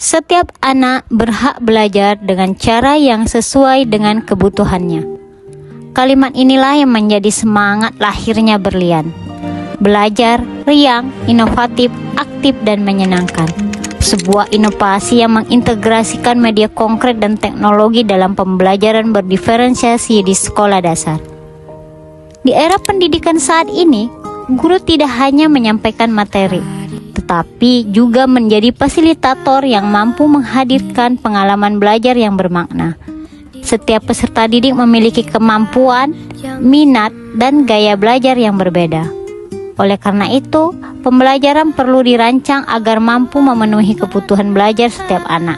Setiap anak berhak belajar dengan cara yang sesuai dengan kebutuhannya. Kalimat inilah yang menjadi semangat lahirnya Berlian. Belajar, riang, inovatif, aktif, dan menyenangkan. Sebuah inovasi yang mengintegrasikan media konkret dan teknologi dalam pembelajaran berdiferensiasi di sekolah dasar. Di era pendidikan saat ini, guru tidak hanya menyampaikan materi, tetapi juga menjadi fasilitator yang mampu menghadirkan pengalaman belajar yang bermakna. Setiap peserta didik memiliki kemampuan, minat, dan gaya belajar yang berbeda. Oleh karena itu, pembelajaran perlu dirancang agar mampu memenuhi kebutuhan belajar setiap anak.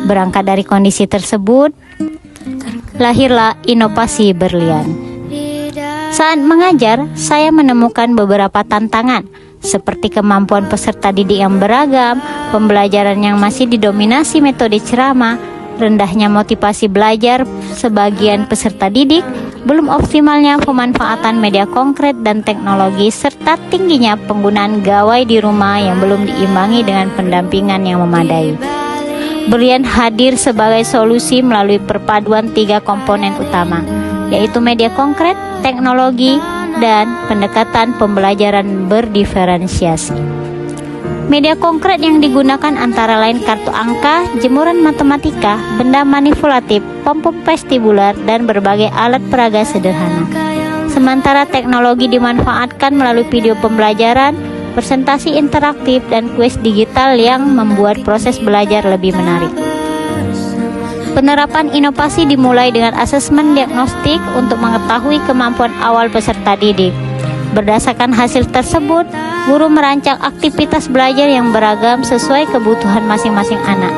Berangkat dari kondisi tersebut, lahirlah inovasi Berlian. Saat mengajar, saya menemukan beberapa tantangan, seperti kemampuan peserta didik yang beragam, pembelajaran yang masih didominasi metode ceramah, rendahnya motivasi belajar sebagian peserta didik, belum optimalnya pemanfaatan media konkret dan teknologi, serta tingginya penggunaan gawai di rumah yang belum diimbangi dengan pendampingan yang memadai. Berlian hadir sebagai solusi melalui perpaduan 3 komponen utama, yaitu media konkret, teknologi, dan pendekatan pembelajaran berdiferensiasi. Media konkret yang digunakan antara lain kartu angka, jemuran matematika, benda manipulatif, pom-pom vestibular, dan berbagai alat peraga sederhana. Sementara teknologi dimanfaatkan melalui video pembelajaran, presentasi interaktif, dan kuis digital yang membuat proses belajar lebih menarik. Penerapan inovasi dimulai dengan asesmen diagnostik untuk mengetahui kemampuan awal peserta didik. Berdasarkan hasil tersebut, guru merancang aktivitas belajar yang beragam sesuai kebutuhan masing-masing anak.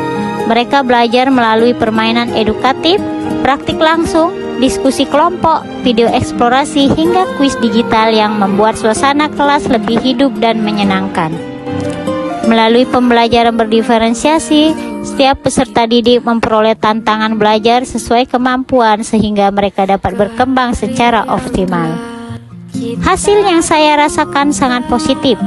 Mereka belajar melalui permainan edukatif, praktik langsung, diskusi kelompok, video eksplorasi, hingga kuis digital yang membuat suasana kelas lebih hidup dan menyenangkan. Melalui pembelajaran berdiferensiasi, setiap peserta didik memperoleh tantangan belajar sesuai kemampuan sehingga mereka dapat berkembang secara optimal. Hasil yang saya rasakan sangat positif.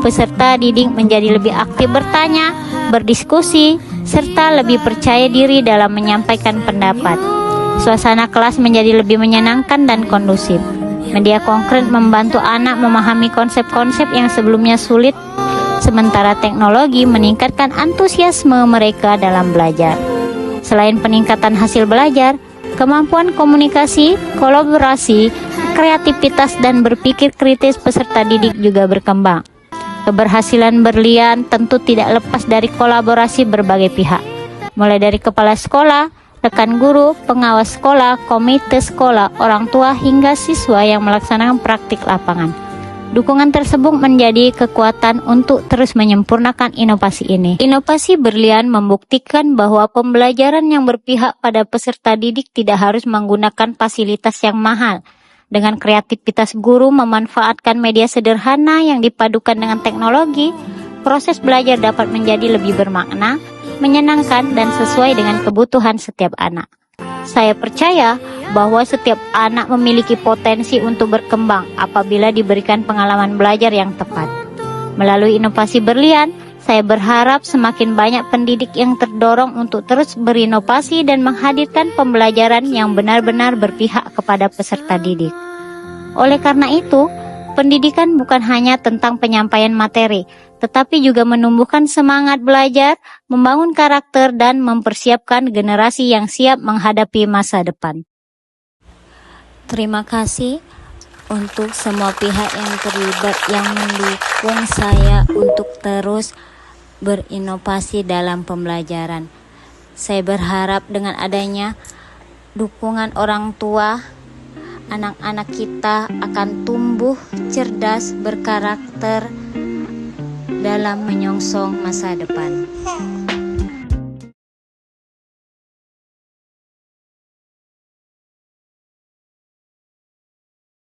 Peserta didik menjadi lebih aktif bertanya, berdiskusi, serta lebih percaya diri dalam menyampaikan pendapat. Suasana kelas menjadi lebih menyenangkan dan kondusif. Media konkret membantu anak memahami konsep-konsep yang sebelumnya sulit, sementara teknologi meningkatkan antusiasme mereka dalam belajar. Selain peningkatan hasil belajar, kemampuan komunikasi, kolaborasi, kreativitas, dan berpikir kritis peserta didik juga berkembang. Keberhasilan Berlian tentu tidak lepas dari kolaborasi berbagai pihak, mulai dari kepala sekolah, rekan guru, pengawas sekolah, komite sekolah, orang tua, hingga siswa yang melaksanakan praktik lapangan. Dukungan tersebut menjadi kekuatan untuk terus menyempurnakan inovasi ini. Inovasi Berlian membuktikan bahwa pembelajaran yang berpihak pada peserta didik tidak harus menggunakan fasilitas yang mahal. Dengan kreativitas guru memanfaatkan media sederhana yang dipadukan dengan teknologi, proses belajar dapat menjadi lebih bermakna, menyenangkan, dan sesuai dengan kebutuhan setiap anak. Saya percaya bahwa setiap anak memiliki potensi untuk berkembang apabila diberikan pengalaman belajar yang tepat. Melalui inovasi Berlian, saya berharap semakin banyak pendidik yang terdorong untuk terus berinovasi dan menghadirkan pembelajaran yang benar-benar berpihak kepada peserta didik. Oleh karena itu, pendidikan bukan hanya tentang penyampaian materi, tetapi juga menumbuhkan semangat belajar, membangun karakter, dan mempersiapkan generasi yang siap menghadapi masa depan. Terima kasih untuk semua pihak yang terlibat yang mendukung saya untuk terus berinovasi dalam pembelajaran. Saya berharap dengan adanya dukungan orang tua, anak-anak kita akan tumbuh cerdas, berkarakter dalam menyongsong masa depan.